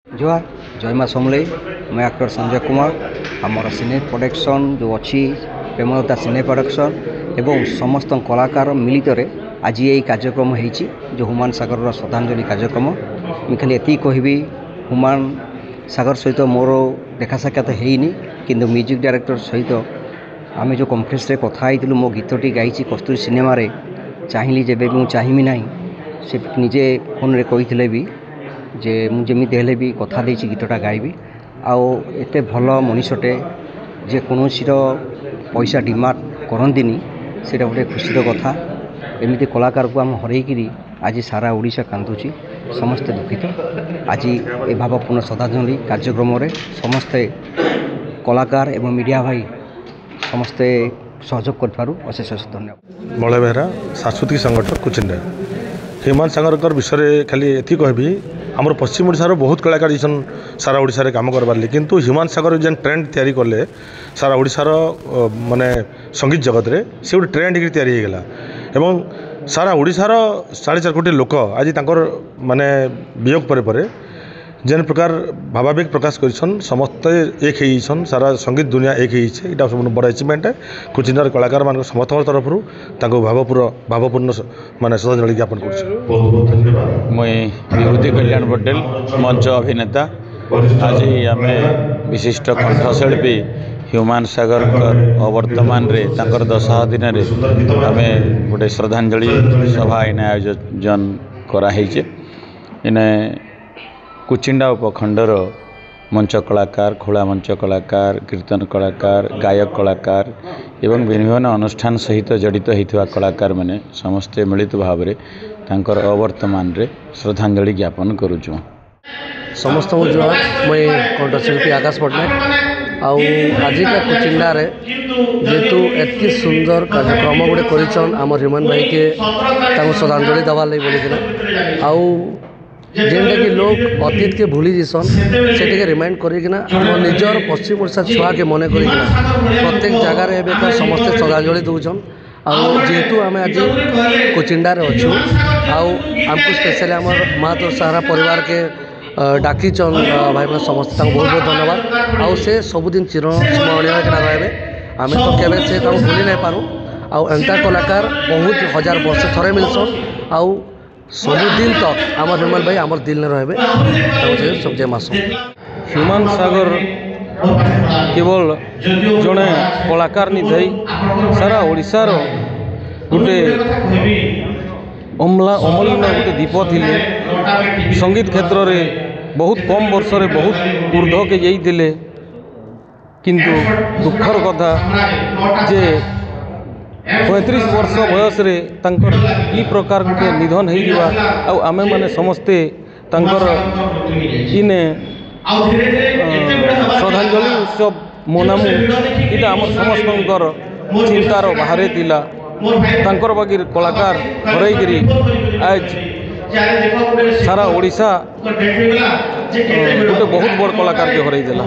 जोहार जय माँ समलई मैं एक्टर संजय कुमार आमर सिने प्रोडक्शन जो अच्छी प्रेमलता सिने प्रोडक्शन एवं समस्त कलाकार मिलित आज यही कार्यक्रम होती जो हुमान सागर श्रद्धांजलि कार्यक्रम मुझे खाली ये कहबी हुमान सागर सहित मोर देखा साक्षात होनी किंतु म्यूजिक डायरेक्टर सहित आम जो कॉन्फ्रेंस कथी मो गीतटी गाई कस्तूरी सिनेमा चाहिए जब भी चाहिए ना से निजे फोन रे कही भी जे मुझे हेले भी कथा देछि गीतटा गाइबी आउ एते भल मनीषटे जे कौनसी पैसा डिमांड करंदिनी सेटा गोटे खुशीर कथा एमती कलाकार को आम हरईकरी आज सारा ओडिशा कांदुची समस्ते दुखित आज ए भावपूर्ण श्रद्धांजलि कार्यक्रम रे समस्ते कलाकार एवं मीडिया भाई समस्ते सहयोग कर अशेष धन्यवाद। मलय बेहरा सांस्कृतिक संगठन कुचिंडा ह्यूमान सागर विषय खाली ये कहबी आमर पश्चिम ओडिशार बहुत कलाकार जन सारा ओडिशा काम कर किंतु ह्यूमान सागर जेन ट्रेंड तैयारी कले सारा ओडिशार माने संगीत जगत रे से गोटे ट्रेंड तैयारी होगा एवं सारा ओडिशार 4.5 कोटी लोक आज तांकर माने वियोग पर जेन प्रकार भावावेग प्रकाश कर समस्ते एक होसन सारा संगीत दुनिया एक होटा सब बड़ अचिवमेंट है कुचिंडार कलाकार मान समस्त तरफ भावपूर्ण माने श्रद्धांजलि ज्ञापन कर मुई विभूति कल्याण पटेल मंच अभिनेता आज आम विशिष्ट कंठशिल्पी ह्यूमान सागर अवर्तमान रे तांकर 10 दिन आम गोटे श्रद्धांजलि सभा इन आयोजन कराई इन कुचिंडा उपखंडर मंच कलाकार खोला मंच कलाकार कीर्तन कलाकार गायक कलाकार एवं विभिन्न अनुष्ठान सहित जड़ित होता कलाकार मैंने समस्ते मिलित भाव में तांकर अवर्तमान रे श्रद्धांजलि ज्ञापन करुचु। समस्त जुहार मैं कंठशिल्पी आकाश पट्टनायक आजिका कुचिंडा रे जेतु एति सुंदर कार्यक्रम गोटे कर ह्यूमान भाई के श्रद्धांजलि देवार लगी बोली आउ जेनटा कि लोग अतीत के भूली जीसन से रिमाइंड करना निजर पश्चिम ओडिशा छुआ के मन करना प्रत्येक जगार एवं समस्ते श्रद्धांजलि दौन जेहेतु आम आज कुचिंडा अच्छु आमको स्पेशली आम महातो सारा परिवार के डाकी भाई मैंने समस्त बहुत बहुत धन्यवाद आउ से सबुदिन चिर स्मरणीय रहे आम तो केवे से भूली नहीं पारूँ आउ एंता कलाकार बहुत हजार वर्ष थरे मिलसन आउ सबुदिन तक आम ह्यूमान भाई आम दिल में रहे सब जय मास। ह्यूमान सागर केवल जड़े कलाकार नहीं सारा ओडिशार गोटे अमलिन गोटे दीप थिले संगीत क्षेत्र में बहुत कम वर्ष रे बहुत ऊर्ध्व के जाइए किंतु दुखर कथा जे 35 वर्ष बयस रे तांकर ई प्रकार गोटे निधन हो आमे माने समस्ते तांकर इने श्रद्धांजलि उत्सव मनामु इटा आम समस्त चिंतार बाहर थिला तांकर बाकी कलाकार हरईकरी आज सारा ओडिशा गोटे बहुत बड़ कलाकार के हरई देला।